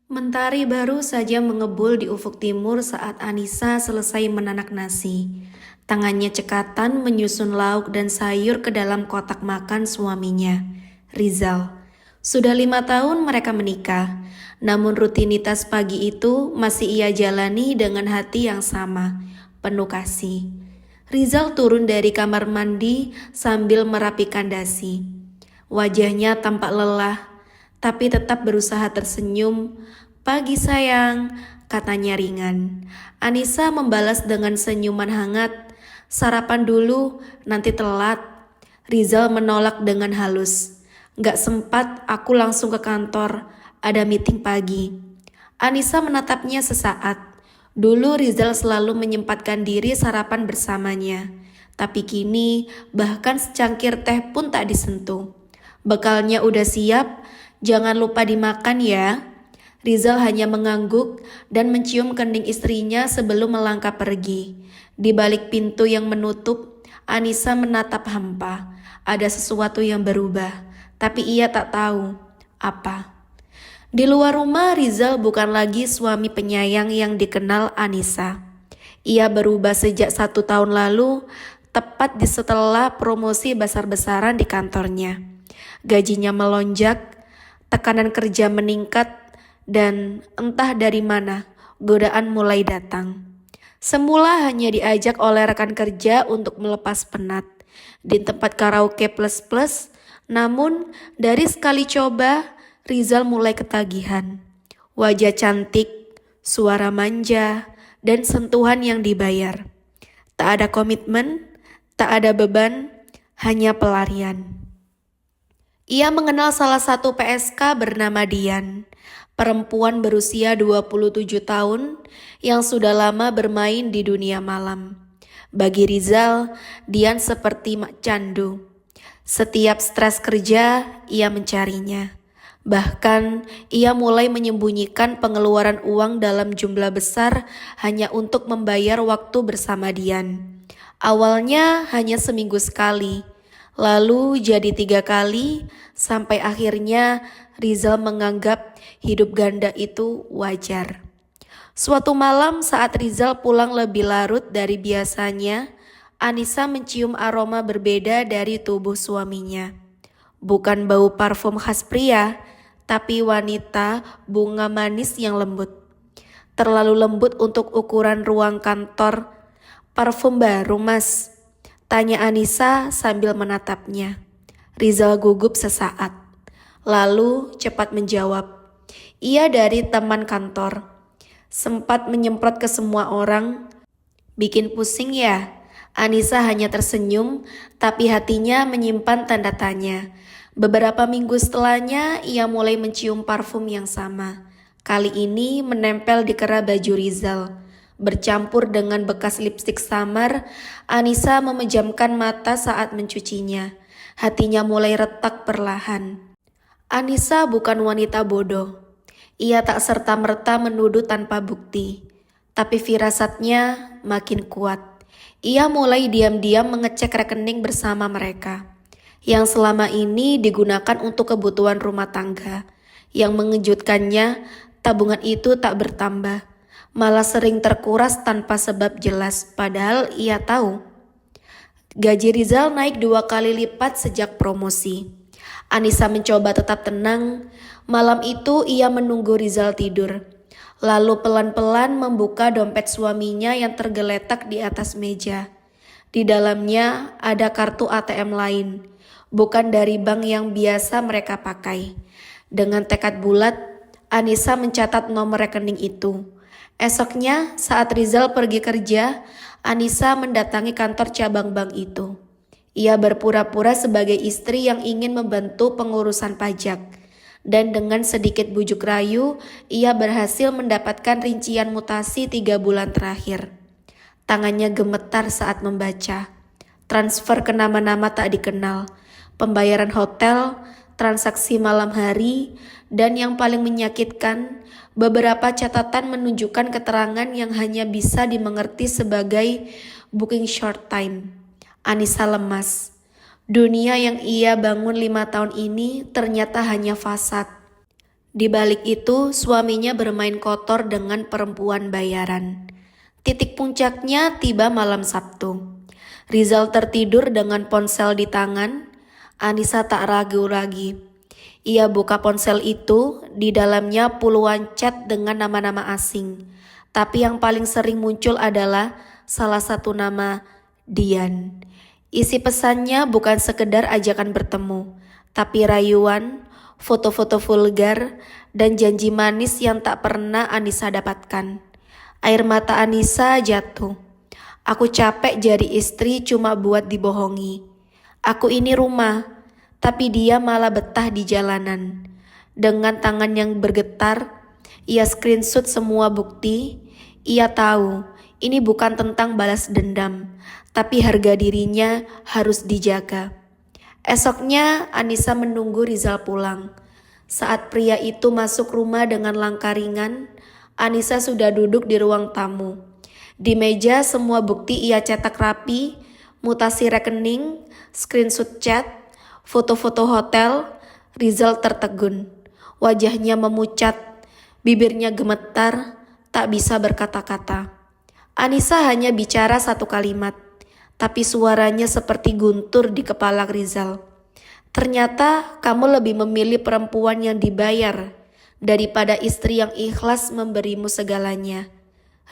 Mentari baru saja mengebul di ufuk timur saat Anissa selesai menanak nasi. Tangannya cekatan menyusun lauk dan sayur ke dalam kotak makan suaminya, Rizal. Sudah 5 tahun mereka menikah, namun rutinitas pagi itu masih ia jalani dengan hati yang sama, penuh kasih. Rizal turun dari kamar mandi sambil merapikan dasi. Wajahnya tampak lelah, tapi tetap berusaha tersenyum. "Pagi sayang," katanya ringan. Anissa membalas dengan senyuman hangat. "Sarapan dulu, nanti telat." Rizal menolak dengan halus. "Gak sempat, aku langsung ke kantor. Ada meeting pagi." Anissa menatapnya sesaat. Dulu Rizal selalu menyempatkan diri sarapan bersamanya. Tapi kini bahkan secangkir teh pun tak disentuh. "Bekalnya udah siap, jangan lupa dimakan ya." Rizal hanya mengangguk dan mencium kening istrinya sebelum melangkah pergi. Di balik pintu yang menutup, Anissa menatap hampa. Ada sesuatu yang berubah, tapi ia tak tahu apa. Di luar rumah, Rizal bukan lagi suami penyayang yang dikenal Anissa. Ia berubah sejak 1 tahun lalu, tepat setelah promosi besar-besaran di kantornya. Gajinya melonjak, tekanan kerja meningkat, dan entah dari mana godaan mulai datang. Semula hanya diajak oleh rekan kerja untuk melepas penat di tempat karaoke plus-plus, namun dari sekali coba Rizal mulai ketagihan. Wajah cantik, suara manja, dan sentuhan yang dibayar. Tak ada komitmen, tak ada beban, hanya pelarian. Ia mengenal salah satu PSK bernama Dian, perempuan berusia 27 tahun yang sudah lama bermain di dunia malam. Bagi Rizal, Dian seperti mak candu. Setiap stres kerja, ia mencarinya. Bahkan, ia mulai menyembunyikan pengeluaran uang dalam jumlah besar hanya untuk membayar waktu bersama Dian. Awalnya hanya seminggu sekali, lalu jadi 3 kali, sampai akhirnya Rizal menganggap hidup ganda itu wajar. Suatu malam saat Rizal pulang lebih larut dari biasanya, Anissa mencium aroma berbeda dari tubuh suaminya. Bukan bau parfum khas pria, tapi wanita bunga manis yang lembut. Terlalu lembut untuk ukuran ruang kantor. "Parfum baru, Mas?" tanya Anissa sambil menatapnya. Rizal gugup sesaat, lalu cepat menjawab, "Iya, dari teman kantor." Sempat menyemprot ke semua orang. "Bikin pusing ya?" Anissa hanya tersenyum, tapi hatinya menyimpan tanda tanya. Beberapa minggu setelahnya, ia mulai mencium parfum yang sama. Kali ini menempel di kerah baju Rizal. Bercampur dengan bekas lipstik samar, Anissa memejamkan mata saat mencucinya. Hatinya mulai retak perlahan. Anissa bukan wanita bodoh. Ia tak serta-merta menuduh tanpa bukti. Tapi firasatnya makin kuat. Ia mulai diam-diam mengecek rekening bersama mereka, yang selama ini digunakan untuk kebutuhan rumah tangga. Yang mengejutkannya, tabungan itu tak bertambah, malah sering terkuras tanpa sebab jelas, padahal ia tahu. Gaji Rizal naik 2 kali lipat sejak promosi. Anissa mencoba tetap tenang. Malam itu ia menunggu Rizal tidur, lalu pelan-pelan membuka dompet suaminya yang tergeletak di atas meja. Di dalamnya ada kartu ATM lain, bukan dari bank yang biasa mereka pakai. Dengan tekad bulat, Anissa mencatat nomor rekening itu. Esoknya, saat Rizal pergi kerja, Anissa mendatangi kantor cabang bank itu. Ia berpura-pura sebagai istri yang ingin membantu pengurusan pajak. Dan dengan sedikit bujuk rayu, ia berhasil mendapatkan rincian mutasi 3 bulan terakhir. Tangannya gemetar saat membaca. Transfer ke nama-nama tak dikenal, pembayaran hotel, transaksi malam hari, dan yang paling menyakitkan, beberapa catatan menunjukkan keterangan yang hanya bisa dimengerti sebagai booking short time. Anissa lemas. Dunia yang ia bangun 5 tahun ini ternyata hanya fasad. Di balik itu, suaminya bermain kotor dengan perempuan bayaran. Titik puncaknya tiba malam Sabtu. Rizal tertidur dengan ponsel di tangan. Anissa tak ragu lagi. Ia buka ponsel itu, di dalamnya puluhan chat dengan nama-nama asing. Tapi yang paling sering muncul adalah salah satu nama Dian. Isi pesannya bukan sekedar ajakan bertemu, tapi rayuan, foto-foto vulgar, dan janji manis yang tak pernah Anissa dapatkan. Air mata Anissa jatuh. Aku capek jadi istri cuma buat dibohongi. Aku ini rumah, tapi dia malah betah di jalanan. Dengan tangan yang bergetar, ia screenshot semua bukti. Ia tahu ini bukan tentang balas dendam, tapi harga dirinya harus dijaga. Esoknya Anissa menunggu Rizal pulang. Saat pria itu masuk rumah dengan langkah ringan, Anissa sudah duduk di ruang tamu. Di meja semua bukti ia cetak rapi, mutasi rekening, screenshot chat, foto-foto hotel. Rizal tertegun. Wajahnya memucat, bibirnya gemetar, tak bisa berkata-kata. Anissa hanya bicara satu kalimat, tapi suaranya seperti guntur di kepala Rizal. Ternyata kamu lebih memilih perempuan yang dibayar daripada istri yang ikhlas memberimu segalanya.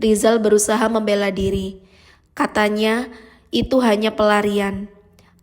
Rizal berusaha membela diri. Katanya itu hanya pelarian.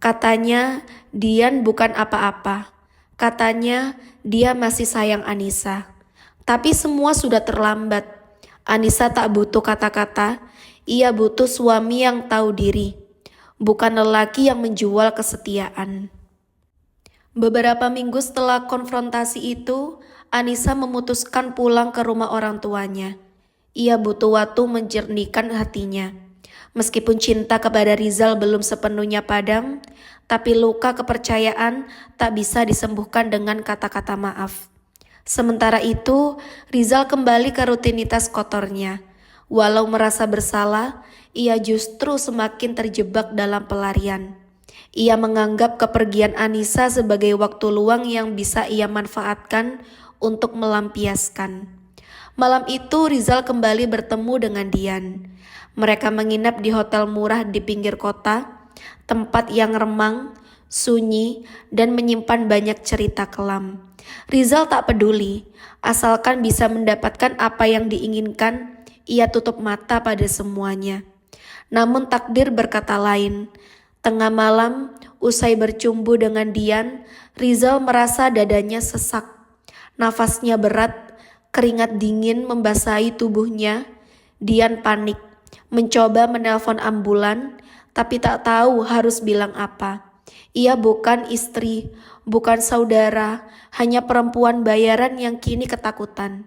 Katanya Dian bukan apa-apa. Katanya dia masih sayang Anissa. Tapi semua sudah terlambat. Anissa tak butuh kata-kata. Ia butuh suami yang tahu diri. Bukan lelaki yang menjual kesetiaan. Beberapa minggu setelah konfrontasi itu, Anissa memutuskan pulang ke rumah orang tuanya. Ia butuh waktu menjernihkan hatinya. Meskipun cinta kepada Rizal belum sepenuhnya padam, tapi luka kepercayaan tak bisa disembuhkan dengan kata-kata maaf. Sementara itu, Rizal kembali ke rutinitas kotornya. Walau merasa bersalah, ia justru semakin terjebak dalam pelarian. Ia menganggap kepergian Anissa sebagai waktu luang yang bisa ia manfaatkan untuk melampiaskan. Malam itu Rizal kembali bertemu dengan Dian. Mereka menginap di hotel murah di pinggir kota, tempat yang remang, sunyi, dan menyimpan banyak cerita kelam. Rizal tak peduli, asalkan bisa mendapatkan apa yang diinginkan, ia tutup mata pada semuanya. Namun takdir berkata lain. Tengah malam, usai bercumbu dengan Dian, Rizal merasa dadanya sesak. Nafasnya berat, keringat dingin membasahi tubuhnya. Dian panik, mencoba menelpon ambulan, tapi tak tahu harus bilang apa. Ia bukan istri, bukan saudara, hanya perempuan bayaran yang kini ketakutan.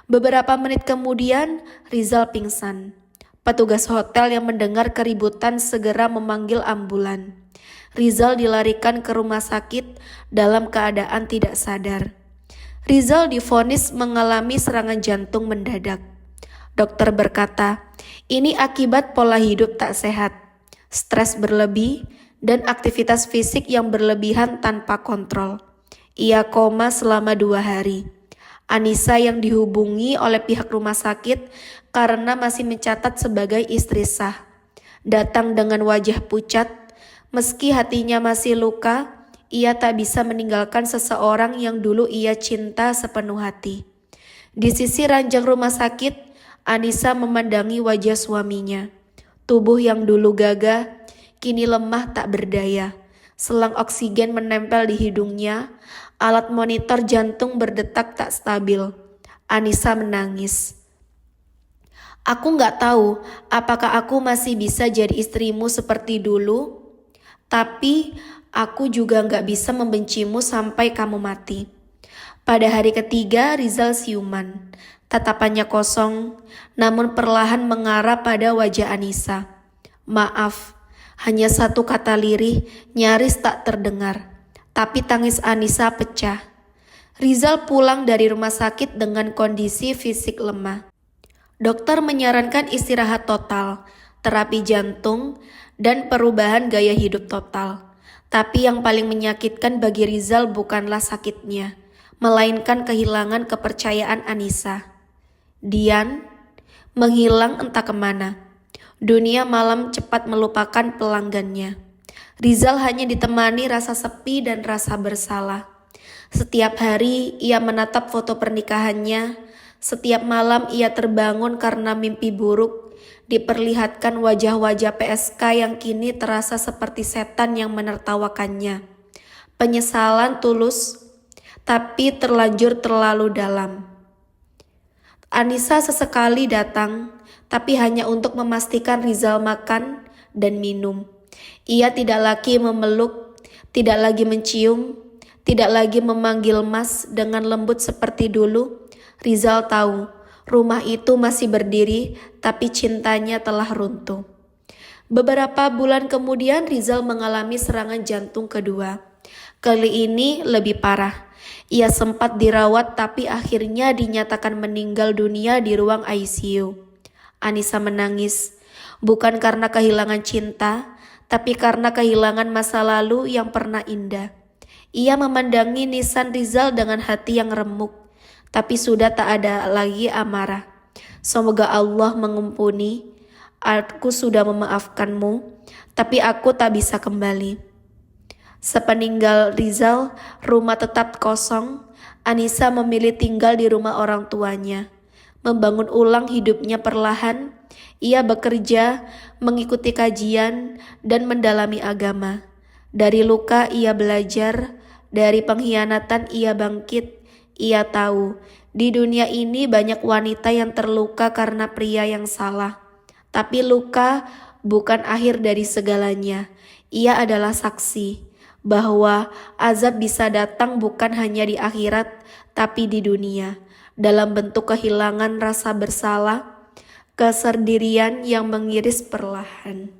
Beberapa menit kemudian, Rizal pingsan. Petugas hotel yang mendengar keributan segera memanggil ambulan. Rizal dilarikan ke rumah sakit dalam keadaan tidak sadar. Rizal divonis mengalami serangan jantung mendadak. Dokter berkata, ini akibat pola hidup tak sehat, stres berlebih, dan aktivitas fisik yang berlebihan tanpa kontrol. Ia koma selama 2 hari. Anissa yang dihubungi oleh pihak rumah sakit karena masih mencatat sebagai istri sah. Datang dengan wajah pucat, meski hatinya masih luka, ia tak bisa meninggalkan seseorang yang dulu ia cinta sepenuh hati. Di sisi ranjang rumah sakit, Anissa memandangi wajah suaminya. Tubuh yang dulu gagah, kini lemah tak berdaya. Selang oksigen menempel di hidungnya, alat monitor jantung berdetak tak stabil. Anissa menangis. Aku gak tahu apakah aku masih bisa jadi istrimu seperti dulu, tapi aku juga gak bisa membencimu sampai kamu mati. Pada hari ketiga, Rizal siuman. Tatapannya kosong, namun perlahan mengarah pada wajah Anissa. Maaf, hanya satu kata lirih nyaris tak terdengar. Tapi tangis Anissa pecah. Rizal pulang dari rumah sakit dengan kondisi fisik lemah. Dokter menyarankan istirahat total, terapi jantung, dan perubahan gaya hidup total. Tapi yang paling menyakitkan bagi Rizal bukanlah sakitnya, melainkan kehilangan kepercayaan Anissa. Dian menghilang entah kemana. Dunia malam cepat melupakan pelanggannya. Rizal hanya ditemani rasa sepi dan rasa bersalah. Setiap hari ia menatap foto pernikahannya. Setiap malam ia terbangun karena mimpi buruk. Diperlihatkan wajah-wajah PSK yang kini terasa seperti setan yang menertawakannya. Penyesalan tulus, tapi terlanjur terlalu dalam. Anissa sesekali datang, tapi hanya untuk memastikan Rizal makan dan minum. Ia tidak lagi memeluk, tidak lagi mencium, tidak lagi memanggil Mas dengan lembut seperti dulu. Rizal tahu, rumah itu masih berdiri, tapi cintanya telah runtuh. Beberapa bulan kemudian Rizal mengalami serangan jantung kedua. Kali ini lebih parah. Ia sempat dirawat tapi akhirnya dinyatakan meninggal dunia di ruang ICU. Anissa menangis, bukan karena kehilangan cinta, tapi karena kehilangan masa lalu yang pernah indah. Ia memandangi nisan Rizal dengan hati yang remuk, tapi sudah tak ada lagi amarah. Semoga Allah mengampuni. Aku sudah memaafkanmu, tapi aku tak bisa kembali. Sepeninggal Rizal, rumah tetap kosong. Anissa memilih tinggal di rumah orang tuanya. Membangun ulang hidupnya perlahan. Ia bekerja, mengikuti kajian, dan mendalami agama. Dari luka ia belajar, dari pengkhianatan ia bangkit. Ia tahu, di dunia ini banyak wanita yang terluka karena pria yang salah. Tapi luka bukan akhir dari segalanya. Ia adalah saksi bahwa azab bisa datang bukan hanya di akhirat, tapi di dunia, dalam bentuk kehilangan rasa bersalah, kesendirian yang mengiris perlahan.